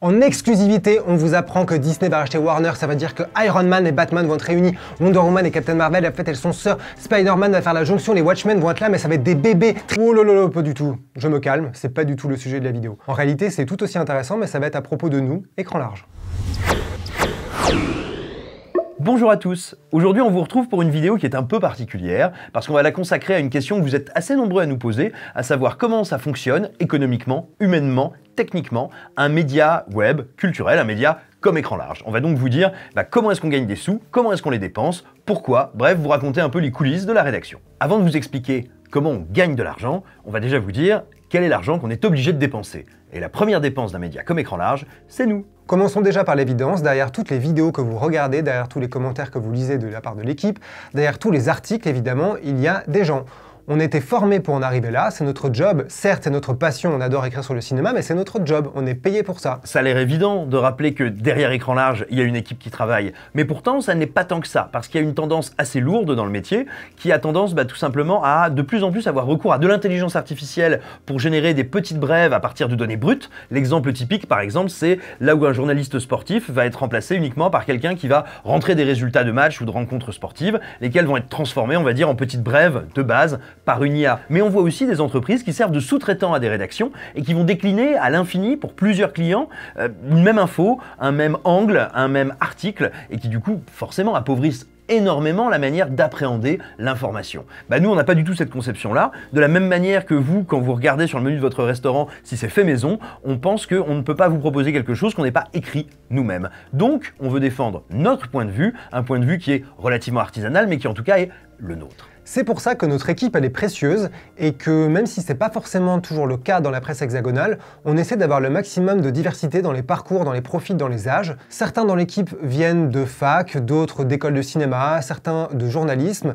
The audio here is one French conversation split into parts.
En exclusivité, on vous apprend que Disney va racheter Warner, ça veut dire que Iron Man et Batman vont être réunis, Wonder Woman et Captain Marvel, en fait elles sont sœurs, Spider-Man va faire la jonction, les Watchmen vont être là, mais ça va être des bébés. Oh lolo, pas du tout. Je me calme, c'est pas du tout le sujet de la vidéo. En réalité, c'est tout aussi intéressant, mais ça va être à propos de nous, écran large. Bonjour à tous, aujourd'hui on vous retrouve pour une vidéo qui est un peu particulière parce qu'on va la consacrer à une question que vous êtes assez nombreux à nous poser, à savoir comment ça fonctionne économiquement, humainement, techniquement, un média web culturel, un média comme écran large. On va donc vous dire comment est-ce qu'on gagne des sous, comment est-ce qu'on les dépense, pourquoi, bref, vous raconter un peu les coulisses de la rédaction. Avant de vous expliquer comment on gagne de l'argent, on va déjà vous dire quel est l'argent qu'on est obligé de dépenser. Et la première dépense d'un média comme écran large, c'est nous. Commençons déjà par l'évidence, derrière toutes les vidéos que vous regardez, derrière tous les commentaires que vous lisez de la part de l'équipe, derrière tous les articles évidemment, il y a des gens. On était formés pour en arriver là, c'est notre job, certes c'est notre passion, on adore écrire sur le cinéma, mais c'est notre job, on est payé pour ça. Ça a l'air évident de rappeler que derrière écran large, il y a une équipe qui travaille, mais pourtant ça n'est pas tant que ça, parce qu'il y a une tendance assez lourde dans le métier, qui a tendance tout simplement à de plus en plus avoir recours à de l'intelligence artificielle pour générer des petites brèves à partir de données brutes. L'exemple typique par exemple, c'est là où un journaliste sportif va être remplacé uniquement par quelqu'un qui va rentrer des résultats de matchs ou de rencontres sportives, lesquels vont être transformés, on va dire, en petites brèves de base, par une IA. Mais on voit aussi des entreprises qui servent de sous-traitants à des rédactions et qui vont décliner à l'infini pour plusieurs clients une même info, un même angle, un même article et qui du coup forcément appauvrissent énormément la manière d'appréhender l'information. Nous, on n'a pas du tout cette conception-là. De la même manière que vous, quand vous regardez sur le menu de votre restaurant, si c'est fait maison, on pense qu'on ne peut pas vous proposer quelque chose qu'on n'ait pas écrit nous-mêmes. Donc, on veut défendre notre point de vue, un point de vue qui est relativement artisanal, mais qui en tout cas est le nôtre. C'est pour ça que notre équipe elle est précieuse et que même si c'est pas forcément toujours le cas dans la presse hexagonale, on essaie d'avoir le maximum de diversité dans les parcours, dans les profils, dans les âges. Certains dans l'équipe viennent de fac, d'autres d'écoles de cinéma, certains de journalisme.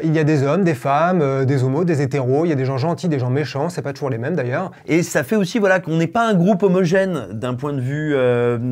Il y a des hommes, des femmes, des homos, des hétéros, il y a des gens gentils, des gens méchants, c'est pas toujours les mêmes d'ailleurs. Et ça fait aussi qu'on n'est pas un groupe homogène d'un point de vue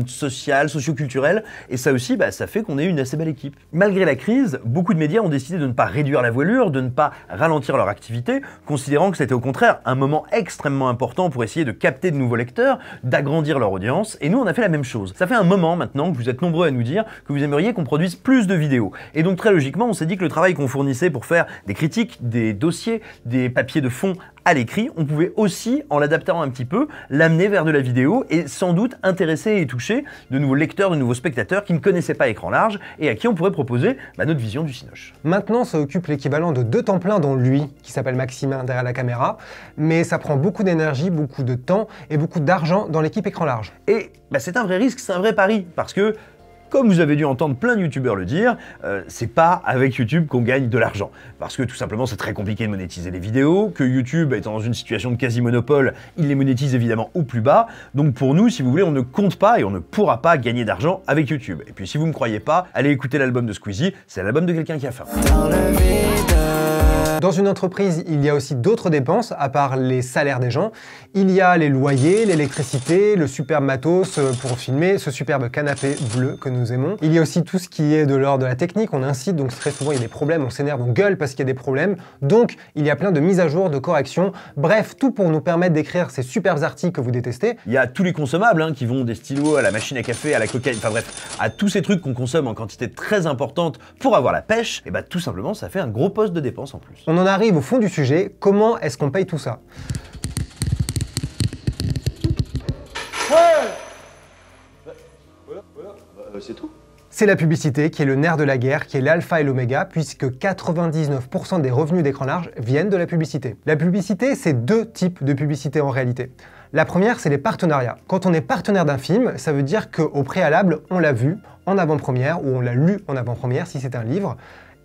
social, socio-culturel, et ça aussi ça fait qu'on est une assez belle équipe. Malgré la crise, beaucoup de médias ont décidé de ne pas réduire la voilure, de ne pas ralentir leur activité, considérant que c'était au contraire un moment extrêmement important pour essayer de capter de nouveaux lecteurs, d'agrandir leur audience, et nous on a fait la même chose. Ça fait un moment maintenant que vous êtes nombreux à nous dire que vous aimeriez qu'on produise plus de vidéos. Et donc très logiquement, on s'est dit que le travail qu'on fournissait pour faire des critiques, des dossiers, des papiers de fond à l'écrit, on pouvait aussi, en l'adaptant un petit peu, l'amener vers de la vidéo et sans doute intéresser et toucher de nouveaux lecteurs, de nouveaux spectateurs qui ne connaissaient pas écran large et à qui on pourrait proposer notre vision du cinoche. Maintenant, ça occupe l'équivalent de 2 temps plein dont lui, qui s'appelle Maximin derrière la caméra, mais ça prend beaucoup d'énergie, beaucoup de temps et beaucoup d'argent dans l'équipe écran large. Et c'est un vrai risque, c'est un vrai pari, parce que comme vous avez dû entendre plein de youtubeurs le dire, c'est pas avec YouTube qu'on gagne de l'argent. Parce que tout simplement c'est très compliqué de monétiser les vidéos, que YouTube étant dans une situation de quasi-monopole, il les monétise évidemment au plus bas. Donc pour nous, si vous voulez, on ne compte pas et on ne pourra pas gagner d'argent avec YouTube. Et puis si vous me croyez pas, allez écouter l'album de Squeezie, c'est l'album de quelqu'un qui a faim. Dans une entreprise, il y a aussi d'autres dépenses, à part les salaires des gens. Il y a les loyers, l'électricité, le superbe matos pour filmer, ce superbe canapé bleu que nous aimons. Il y a aussi tout ce qui est de l'ordre de la technique, on incite, donc très souvent il y a des problèmes, on s'énerve, on gueule parce qu'il y a des problèmes. Donc il y a plein de mises à jour, de corrections, bref, tout pour nous permettre d'écrire ces superbes articles que vous détestez. Il y a tous les consommables qui vont des stylos à la machine à café, à la cocaïne, enfin bref, à tous ces trucs qu'on consomme en quantité très importante pour avoir la pêche, et tout simplement ça fait un gros poste de dépense en plus. On en arrive au fond du sujet, comment est-ce qu'on paye tout ça? C'est tout. C'est la publicité qui est le nerf de la guerre, qui est l'alpha et l'oméga, puisque 99% des revenus d'écran large viennent de la publicité. La publicité, c'est 2 types de publicité en réalité. La première, c'est les partenariats. Quand on est partenaire d'un film, ça veut dire qu'au préalable, on l'a vu en avant-première, ou on l'a lu en avant-première si c'est un livre,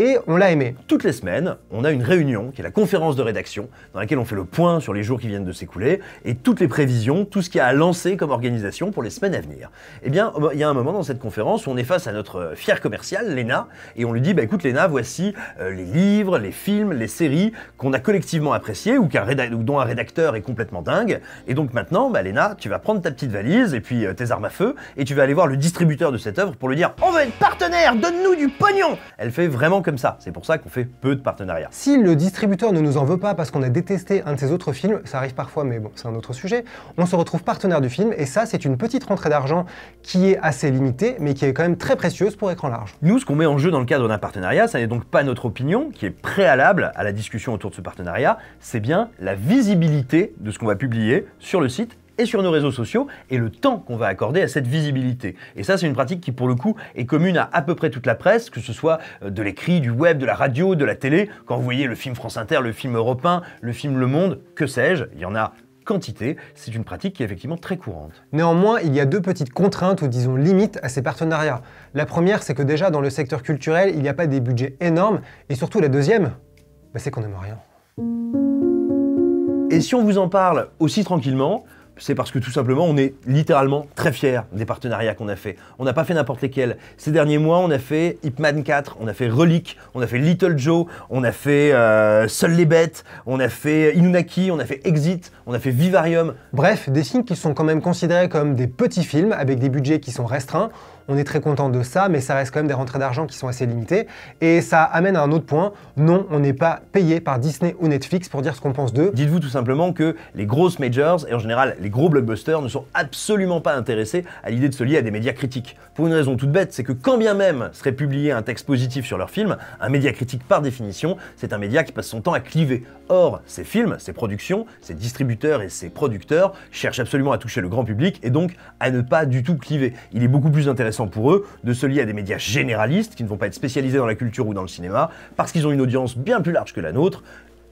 et on l'a aimé. Toutes les semaines, on a une réunion qui est la conférence de rédaction dans laquelle on fait le point sur les jours qui viennent de s'écouler et toutes les prévisions, tout ce qu'il y a à lancer comme organisation pour les semaines à venir. Eh bien, il y a un moment dans cette conférence où on est face à notre fière commerciale, Léna, et on lui dit écoute Léna, voici les livres, les films, les séries qu'on a collectivement appréciés ou dont un rédacteur est complètement dingue. Et donc maintenant, Léna, tu vas prendre ta petite valise et puis tes armes à feu et tu vas aller voir le distributeur de cette œuvre pour lui dire on veut être partenaire, donne-nous du pognon. Elle fait vraiment comme ça. C'est pour ça qu'on fait peu de partenariats. Si le distributeur ne nous en veut pas parce qu'on a détesté un de ses autres films, ça arrive parfois, mais bon, c'est un autre sujet, on se retrouve partenaire du film, et ça, c'est une petite rentrée d'argent qui est assez limitée, mais qui est quand même très précieuse pour Écran Large. Nous, ce qu'on met en jeu dans le cadre d'un partenariat, ça n'est donc pas notre opinion, qui est préalable à la discussion autour de ce partenariat, c'est bien la visibilité de ce qu'on va publier sur le site et sur nos réseaux sociaux, et le temps qu'on va accorder à cette visibilité. Et ça, c'est une pratique qui, pour le coup, est commune à peu près toute la presse, que ce soit de l'écrit, du web, de la radio, de la télé. Quand vous voyez le film France Inter, le film Europe 1, le film Le Monde, que sais-je, il y en a quantité, c'est une pratique qui est effectivement très courante. Néanmoins, il y a deux petites contraintes ou disons limites à ces partenariats. La première, c'est que déjà dans le secteur culturel, il n'y a pas des budgets énormes, et surtout la deuxième, c'est qu'on n'aime rien. Et si on vous en parle aussi tranquillement, c'est parce que tout simplement, on est littéralement très fiers des partenariats qu'on a fait. On n'a pas fait n'importe lesquels. Ces derniers mois, on a fait Ip Man 4, on a fait Relique, on a fait Little Joe, on a fait Seules les bêtes, on a fait Inunaki, on a fait Exit, on a fait Vivarium. Bref, des films qui sont quand même considérés comme des petits films avec des budgets qui sont restreints. On est très content de ça, mais ça reste quand même des rentrées d'argent qui sont assez limitées. Et ça amène à un autre point. Non, on n'est pas payé par Disney ou Netflix pour dire ce qu'on pense d'eux. Dites-vous tout simplement que les grosses majors, et en général les gros blockbusters, ne sont absolument pas intéressés à l'idée de se lier à des médias critiques. Pour une raison toute bête, c'est que quand bien même serait publié un texte positif sur leur film, un média critique par définition, c'est un média qui passe son temps à cliver. Or, ces films, ces productions, ces distributeurs et ces producteurs cherchent absolument à toucher le grand public et donc à ne pas du tout cliver. Il est beaucoup plus intéressant pour eux de se lier à des médias généralistes qui ne vont pas être spécialisés dans la culture ou dans le cinéma, parce qu'ils ont une audience bien plus large que la nôtre,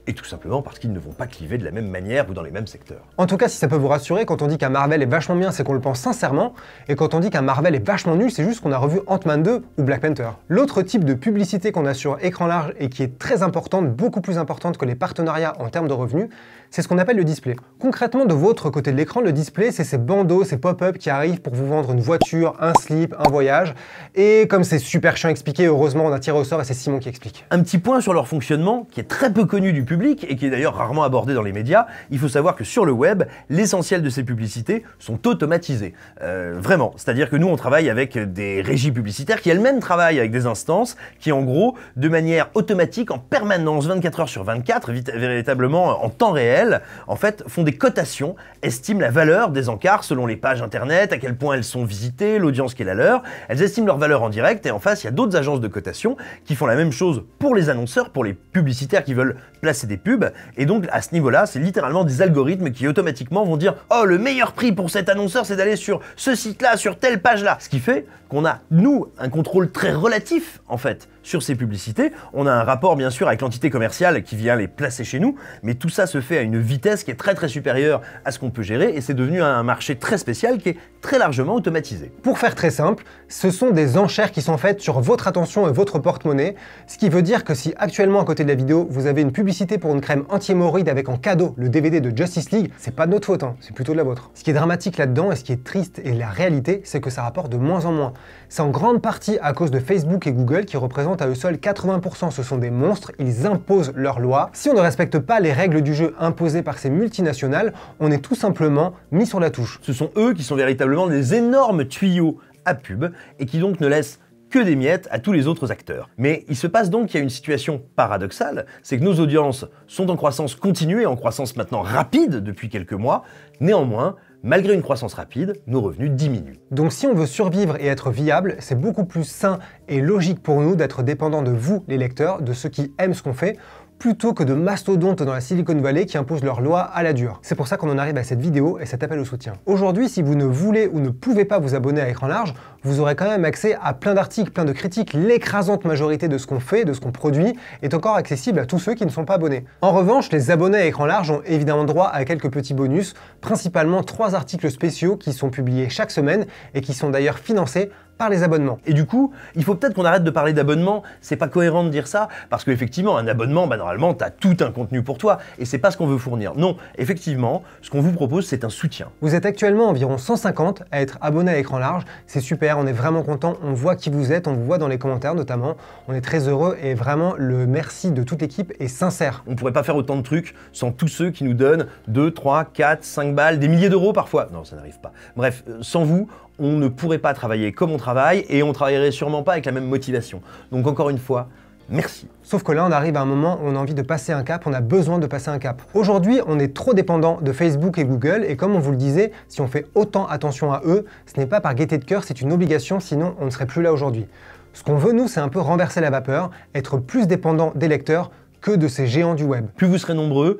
et tout simplement parce qu'ils ne vont pas cliver de la même manière ou dans les mêmes secteurs. En tout cas, si ça peut vous rassurer, quand on dit qu'un Marvel est vachement bien, c'est qu'on le pense sincèrement, et quand on dit qu'un Marvel est vachement nul, c'est juste qu'on a revu Ant-Man 2 ou Black Panther. L'autre type de publicité qu'on a sur Écran Large et qui est très importante, beaucoup plus importante que les partenariats en termes de revenus, c'est ce qu'on appelle le display. Concrètement, de votre côté de l'écran, le display, c'est ces bandeaux, ces pop-up qui arrivent pour vous vendre une voiture, un slip, un voyage. Et comme c'est super chiant à expliquer, heureusement, on a tiré au sort et c'est Simon qui explique. Un petit point sur leur fonctionnement, qui est très peu connu du public et qui est d'ailleurs rarement abordé dans les médias. Il faut savoir que sur le web, l'essentiel de ces publicités sont automatisées. Vraiment. C'est-à-dire que nous, on travaille avec des régies publicitaires qui elles-mêmes travaillent avec des instances qui, en gros, de manière automatique, en permanence, 24 heures sur 24, véritablement en temps réel, en fait, font des cotations, estiment la valeur des encarts selon les pages internet, à quel point elles sont visitées, l'audience qui est la leur. Elles estiment leur valeur en direct et en face, il y a d'autres agences de cotation qui font la même chose pour les annonceurs, pour les publicitaires qui veulent placer des pubs. Et donc, à ce niveau-là, c'est littéralement des algorithmes qui automatiquement vont dire « Oh, le meilleur prix pour cet annonceur, c'est d'aller sur ce site-là, sur telle page-là ». Ce qui fait qu'on a, nous, un contrôle très relatif, en fait, sur ces publicités. On a un rapport, bien sûr, avec l'entité commerciale qui vient les placer chez nous, mais tout ça se fait à une vitesse qui est très très supérieure à ce qu'on peut gérer, et c'est devenu un marché très spécial qui est très largement automatisé. Pour faire très simple, ce sont des enchères qui sont faites sur votre attention et votre porte-monnaie, ce qui veut dire que si actuellement à côté de la vidéo, vous avez une publicité pour une crème anti-hémorroïde avec en cadeau le DVD de Justice League, c'est pas de notre faute, c'est plutôt de la vôtre. Ce qui est dramatique là-dedans et ce qui est triste et la réalité, c'est que ça rapporte de moins en moins. C'est en grande partie à cause de Facebook et Google qui représentent à eux seuls 80%. Ce sont des monstres, ils imposent leurs lois. Si on ne respecte pas les règles du jeu imposées par ces multinationales, on est tout simplement mis sur la touche. Ce sont eux qui sont véritablement des énormes tuyaux à pub et qui donc ne laissent que des miettes à tous les autres acteurs. Mais il se passe donc qu'il y a une situation paradoxale, c'est que nos audiences sont en croissance continue et en croissance maintenant rapide depuis quelques mois. Néanmoins, malgré une croissance rapide, nos revenus diminuent. Donc si on veut survivre et être viable, c'est beaucoup plus sain et logique pour nous d'être dépendant de vous, les lecteurs, de ceux qui aiment ce qu'on fait, plutôt que de mastodontes dans la Silicon Valley qui imposent leurs lois à la dure. C'est pour ça qu'on en arrive à cette vidéo et cet appel au soutien. Aujourd'hui, si vous ne voulez ou ne pouvez pas vous abonner à Écran Large, vous aurez quand même accès à plein d'articles, plein de critiques. L'écrasante majorité de ce qu'on fait, de ce qu'on produit, est encore accessible à tous ceux qui ne sont pas abonnés. En revanche, les abonnés à Écran Large ont évidemment droit à quelques petits bonus, principalement 3 articles spéciaux qui sont publiés chaque semaine et qui sont d'ailleurs financés par les abonnements. Et du coup, il faut peut-être qu'on arrête de parler d'abonnement, c'est pas cohérent de dire ça, parce qu'effectivement, un abonnement, normalement, t'as tout un contenu pour toi, et c'est pas ce qu'on veut fournir. Non, effectivement, ce qu'on vous propose, c'est un soutien. Vous êtes actuellement environ 150 à être abonné à Écran Large, c'est super, on est vraiment content, on voit qui vous êtes, on vous voit dans les commentaires notamment, on est très heureux, et vraiment, le merci de toute l'équipe est sincère. On pourrait pas faire autant de trucs sans tous ceux qui nous donnent 2, 3, 4, 5 balles, des milliers d'euros parfois. Non, ça n'arrive pas. Bref, sans vous, on ne pourrait pas travailler comme on travaille et on travaillerait sûrement pas avec la même motivation. Donc encore une fois, merci. Sauf que là, on arrive à un moment où on a envie de passer un cap, on a besoin de passer un cap. Aujourd'hui, on est trop dépendant de Facebook et Google, et comme on vous le disait, si on fait autant attention à eux, ce n'est pas par gaieté de cœur, c'est une obligation, sinon on ne serait plus là aujourd'hui. Ce qu'on veut, nous, c'est un peu renverser la vapeur, être plus dépendant des lecteurs que de ces géants du web. Plus vous serez nombreux,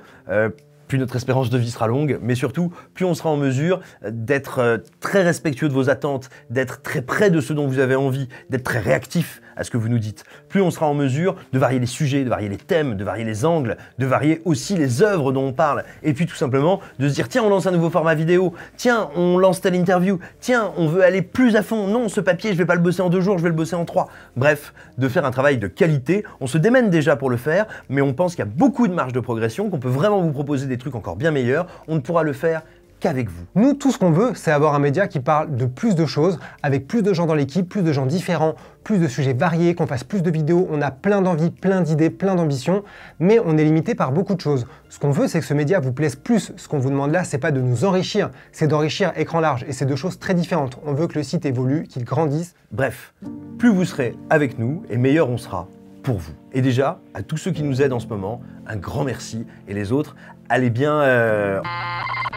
plus notre espérance de vie sera longue, mais surtout, plus on sera en mesure d'être très respectueux de vos attentes, d'être très près de ce dont vous avez envie, d'être très réactif à ce que vous nous dites. Plus on sera en mesure de varier les sujets, de varier les thèmes, de varier les angles, de varier aussi les œuvres dont on parle, et puis tout simplement de se dire tiens, on lance un nouveau format vidéo, tiens, on lance telle interview, tiens, on veut aller plus à fond, non, ce papier, je vais pas le bosser en 2 jours, je vais le bosser en 3. Bref, de faire un travail de qualité, on se démène déjà pour le faire, mais on pense qu'il y a beaucoup de marge de progression, qu'on peut vraiment vous proposer des trucs encore bien meilleurs, on ne pourra le faire qu'avec vous. Nous, tout ce qu'on veut, c'est avoir un média qui parle de plus de choses, avec plus de gens dans l'équipe, plus de gens différents, plus de sujets variés, qu'on fasse plus de vidéos, on a plein d'envies, plein d'idées, plein d'ambitions, mais on est limité par beaucoup de choses. Ce qu'on veut, c'est que ce média vous plaise plus. Ce qu'on vous demande là, c'est pas de nous enrichir, c'est d'enrichir Écran Large, et c'est 2 choses très différentes. On veut que le site évolue, qu'il grandisse. Bref, plus vous serez avec nous, et meilleur on sera pour vous. Et déjà, à tous ceux qui nous aident en ce moment, un grand merci, et les autres, allez bien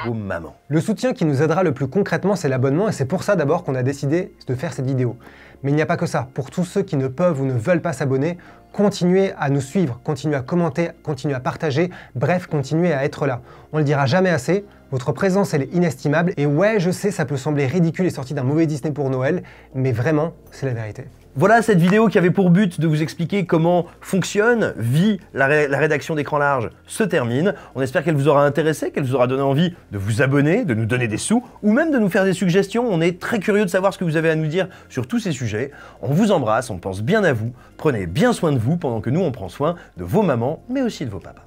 aux mamans. Le soutien qui nous aidera le plus concrètement, c'est l'abonnement, et c'est pour ça d'abord qu'on a décidé de faire cette vidéo. Mais il n'y a pas que ça. Pour tous ceux qui ne peuvent ou ne veulent pas s'abonner, continuez à nous suivre, continuez à commenter, continuez à partager, bref, continuez à être là. On le dira jamais assez, votre présence elle est inestimable, et ouais, je sais, ça peut sembler ridicule et sorti d'un mauvais Disney pour Noël, mais vraiment, c'est la vérité. Voilà cette vidéo qui avait pour but de vous expliquer comment fonctionne, vit la rédaction d'Écran Large se termine. On espère qu'elle vous aura intéressé, qu'elle vous aura donné envie de vous abonner, de nous donner des sous, ou même de nous faire des suggestions. On est très curieux de savoir ce que vous avez à nous dire sur tous ces sujets. On vous embrasse, on pense bien à vous, prenez bien soin de vous pendant que nous on prend soin de vos mamans, mais aussi de vos papas.